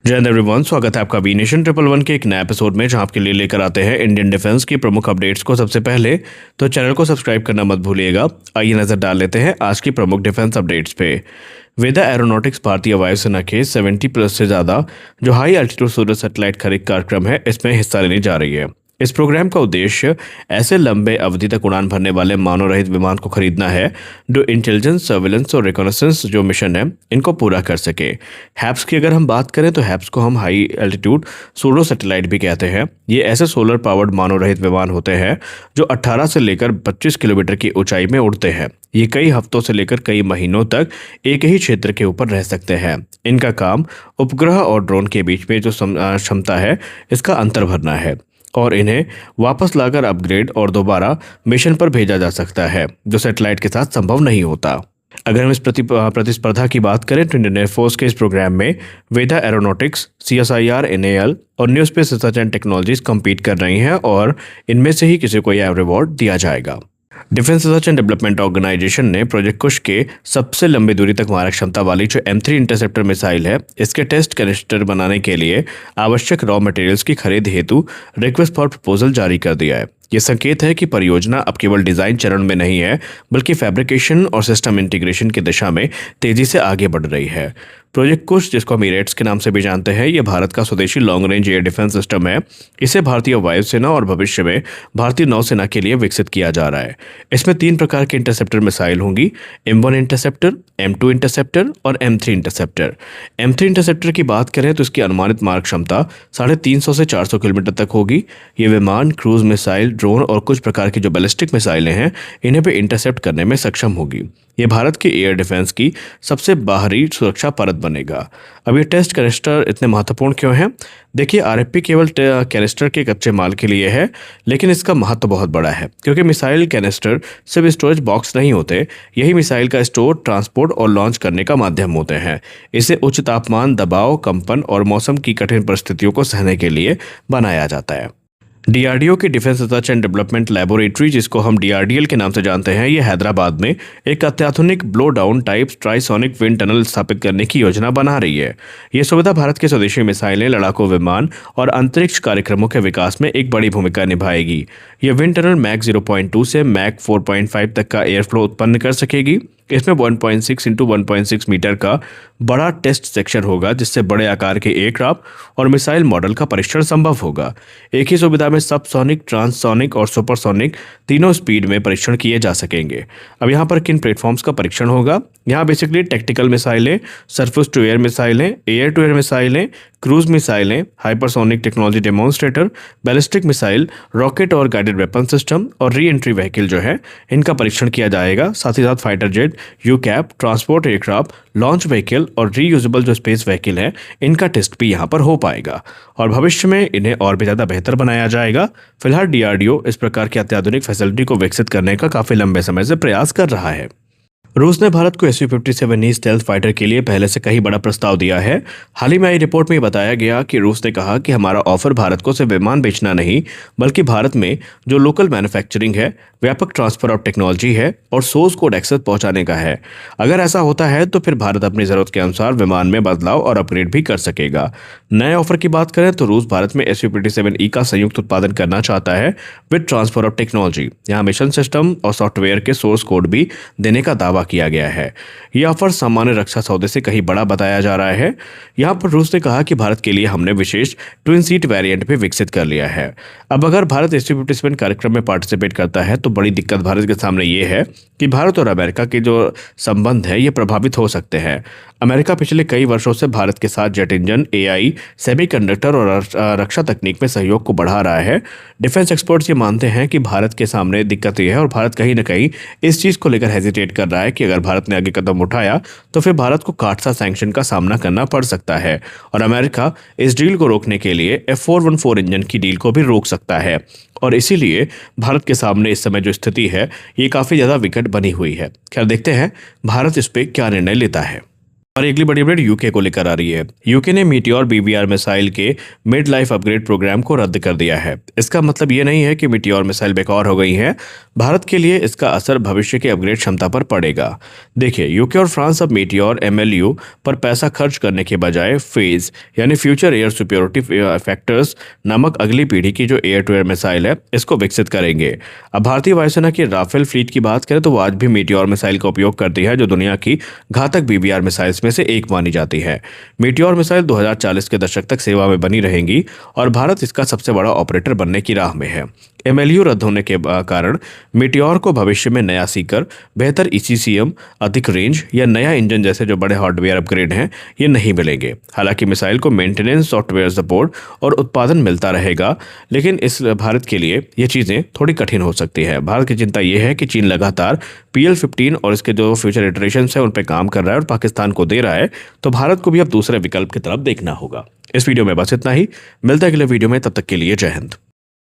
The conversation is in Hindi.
जय हिंद एवरीवन, स्वागत है आपका बी नेशन 111 के एक नए एपिसोड में, जहां आपके लिए लेकर आते हैं इंडियन डिफेंस की प्रमुख अपडेट्स को सबसे पहले। तो चैनल को सब्सक्राइब करना मत भूलिएगा। आइए नजर डाल लेते हैं आज की प्रमुख डिफेंस अपडेट्स पे। वेदा एरोनॉटिक्स भारतीय वायुसेना के 70 प्लस से ज़्यादा जो हाई एल्टीट्यूड सोलर सैटेलाइट खरीद कार्यक्रम है, इसमें हिस्सा लेने जा रही है। इस प्रोग्राम का उद्देश्य ऐसे लंबे अवधि तक उड़ान भरने वाले मानव रहित विमान को खरीदना है जो इंटेलिजेंस, सर्विलेंस और रिकॉनेसेंस जो मिशन है इनको पूरा कर सके। हैप्स की अगर हम बात करें तो हैप्स को हम हाई एल्टीट्यूड सोलर सैटेलाइट भी कहते हैं। ये ऐसे सोलर पावर्ड मानव रहित विमान होते हैं जो 18 से लेकर 25 किलोमीटर की ऊंचाई में उड़ते हैं। ये कई हफ्तों से लेकर कई महीनों तक एक ही क्षेत्र के ऊपर रह सकते हैं। इनका काम उपग्रह और ड्रोन के बीच में जो क्षमता है इसका अंतर भरना है और इन्हें वापस लाकर अपग्रेड और दोबारा मिशन पर भेजा जा सकता है, जो सैटेलाइट के साथ संभव नहीं होता। अगर हम इस प्रतिस्पर्धा की बात करें तो इंडियन एयरफोर्स के इस प्रोग्राम में वेदा एरोनॉटिक्स, CSIR, NAL और new space research and technologies compete कर रही हैं और इनमें से ही किसी को यह रिवॉर्ड दिया जाएगा। Defence research and development organisation ने प्रोजेक्ट कुश के सबसे लंबी दूरी तक मारक क्षमता वाली जो M3 इंटरसेप्टर मिसाइल है, इसके टेस्ट कैनिस्टर बनाने के लिए आवश्यक रॉ मटेरियल्स की खरीद हेतु रिक्वेस्ट फॉर प्रपोजल जारी कर दिया है। ये संकेत है कि परियोजना अब केवल डिजाइन चरण में नहीं है, बल्कि फैब्रिकेशन और सिस्टम इंटीग्रेशन की दिशा में तेजी से आगे बढ़ रही है। प्रोजेक्ट कुश, जिसको हम इरेट्स के नाम से भी जानते हैं, यह भारत का स्वदेशी long range air defence system है। इसे भारतीय वायुसेना और भविष्य में भारतीय नौसेना के लिए विकसित किया जा रहा है। इसमें 3 प्रकार के इंटरसेप्टर मिसाइल होंगी: M1 इंटरसेप्टर, M2 इंटरसेप्टर और M3 इंटरसेप्टर। M3 इंटरसेप्टर की बात करें तो इसकी अनुमानित मारक क्षमता 350 से 400 किलोमीटर तक होगी। ये विमान क्रूज मिसाइल, ड्रोन और कुछ प्रकार की जो बैलिस्टिक मिसाइलें हैं इन्हें भी इंटरसेप्ट करने में सक्षम होगी। ये भारत के एयर डिफेंस की सबसे बाहरी सुरक्षा परत बनेगा। अब ये टेस्ट कैनिस्टर इतने महत्वपूर्ण क्यों हैं? देखिए, RFP केवल कैनिस्टर के कच्चे माल के लिए है, लेकिन इसका महत्व बहुत बड़ा है, क्योंकि मिसाइल कैनिस्टर सिर्फ स्टोरेज बॉक्स नहीं होते। यही मिसाइल का स्टोर, ट्रांसपोर्ट और लॉन्च करने का माध्यम होते हैं। इसे उच्च तापमान, दबाव, कंपन और मौसम की कठिन परिस्थितियों को सहने के लिए बनाया जाता है। DRDO की defence research and development laboratory, जिसको हम DRDL के नाम से जानते हैं, ये हैदराबाद में एक अत्याधुनिक blow down type trisonic wind tunnel स्थापित करने की योजना बना रही है। ये सुविधा भारत के स्वदेशी मिसाइलें, लड़ाकू विमान और अंतरिक्ष कार्यक्रमों के विकास में एक बड़ी भूमिका निभाएगी। ये विंड टनल मैक 0.2 से मैक 4.5 तक का एयर फ्लो उत्पन्न कर सकेगी। इसमें 1.6 इंटू 1.6 मीटर का बड़ा टेस्ट सेक्शन होगा, जिससे बड़े आकार के एयरक्राफ्ट और मिसाइल मॉडल का परीक्षण संभव होगा। एक ही सुविधा में सबसोनिक, ट्रांससोनिक और सुपरसोनिक तीनों स्पीड में परीक्षण किए जा सकेंगे। अब यहाँ पर किन प्लेटफॉर्म्स का परीक्षण होगा? यहाँ बेसिकली टैक्टिकल मिसाइलें, सरफेस टू एयर मिसाइलें, एयर टू एयर मिसाइलें, क्रूज मिसाइलें, hypersonic technology demonstrator, ballistic missile, rocket और गाइडेड वेपन सिस्टम और री एंट्री व्हीकल जो है, इनका परीक्षण किया जाएगा। साथ ही साथ fighter jet, UCAP, transport aircraft, launch vehicle और रीयूजेबल जो स्पेस व्हीकल है, इनका टेस्ट भी यहाँ पर हो पाएगा और भविष्य में इन्हें और भी ज़्यादा बेहतर बनाया जाएगा। फिलहाल DRDO इस प्रकार की अत्याधुनिक फैसिलिटी को विकसित करने का काफ़ी लंबे समय से प्रयास कर रहा है। रूस ने भारत को Su-57E स्टेल्थ फाइटर के लिए पहले से कहीं बड़ा प्रस्ताव दिया है। हाल ही में आई रिपोर्ट में बताया गया कि रूस ने कहा कि हमारा ऑफर भारत को सिर्फ विमान बेचना नहीं, बल्कि भारत में जो लोकल मैन्युफैक्चरिंग है, व्यापक ट्रांसफर ऑफ टेक्नोलॉजी है और सोर्स कोड एक्सेस पहुंचाने का है। अगर ऐसा होता है तो फिर भारत अपनी ज़रूरत के अनुसार विमान में बदलाव और अपग्रेड भी कर सकेगा। नए ऑफर की बात करें तो रूस भारत में Su-57E का संयुक्त उत्पादन करना चाहता है विद ट्रांसफर ऑफ टेक्नोलॉजी। यहाँ मिशन सिस्टम और सॉफ्टवेयर के सोर्स कोड भी देने का दावा किया गया है। यह ऑफर सामान्य रक्षा सौदे से कहीं बड़ा बताया जा रहा है। यहाँ पर रूस ने कहा कि भारत के लिए हमने विशेष ट्विन सीट वेरिएंट भी विकसित कर लिया है। अब अगर भारत Su-57 कार्यक्रम में पार्टिसिपेट करता है तो बड़ी दिक्कत भारत के सामने ये है कि भारत और अमेरिका के जो संबंध है ये प्रभावित हो सकते हैं। अमेरिका पिछले कई वर्षों से भारत के साथ जेट इंजन, AI, सेमीकंडक्टर और रक्षा तकनीक में सहयोग को बढ़ा रहा है। डिफेंस एक्सपर्ट्स ये मानते हैं कि भारत के सामने दिक्कत यह है और भारत कहीं ना कहीं इस चीज़ को लेकर हेजिटेट कर रहा है कि अगर भारत ने आगे कदम उठाया तो फिर भारत को काटसा सैंक्शन का सामना करना पड़ सकता है और अमेरिका इस डील को रोकने के लिए F414 इंजन की डील को भी रोक सकता है। और इसीलिए भारत के सामने इस समय जो स्थिति है ये काफ़ी ज़्यादा विकट बनी हुई है। खैर, देखते हैं भारत इस पर क्या निर्णय लेता है। और अगली बड़ी अपडेट यूके को लेकर आ रही है। यूके ने मीटियोर बीबीआर मिसाइल के मिड लाइफ अपग्रेड प्रोग्राम को रद्द कर दिया है। इसका मतलब ये नहीं है कि मीटियोर मिसाइल बेकार हो गई है। भारत के लिए इसका असर भविष्य के अपग्रेड क्षमता पर पड़ेगा। देखिए, यूके और फ्रांस अब मीटियोर एमएलयू पर पैसा खर्च करने के बजाय फेज यानी फ्यूचर एयर सुपेरियोरिटी फैक्टर्स नामक अगली पीढ़ी की जो एयर टू एयर मिसाइल है इसको विकसित करेंगे। अब भारतीय वायुसेना की राफेल फ्लीट की बात करें तो वो आज भी मीटियोर मिसाइल का उपयोग करती है, जो दुनिया की घातक बीबीआर मिसाइल्स में से एक मानी जाती है। मीटियोर मिसाइल 2040 के दशक तक सेवा में बनी रहेंगी और भारत इसका सबसे बड़ा ऑपरेटर बनने की राह में है। एमएलयू रद्द होने के कारण मीटियोर को भविष्य में नया सीकर, बेहतर ईसीसीएम, अधिक रेंज या नया इंजन जैसे जो बड़े हार्डवेयर अपग्रेड हैं ये नहीं मिलेंगे। हालांकि मिसाइल को मेंटेनेंस, सॉफ्टवेयर सपोर्ट और उत्पादन मिलता रहेगा, लेकिन इस भारत के लिए ये चीज़ें थोड़ी कठिन हो सकती है। भारत की चिंता ये है कि चीन लगातार PL-15 और इसके जो फ्यूचर इटरेशन है उन पर काम कर रहा है और पाकिस्तान को दे रहा है, तो भारत को भी अब दूसरे विकल्प की तरफ देखना होगा। इस वीडियो में बस इतना ही। मिलता है अगले वीडियो में, तब तक के लिए जय हिंद।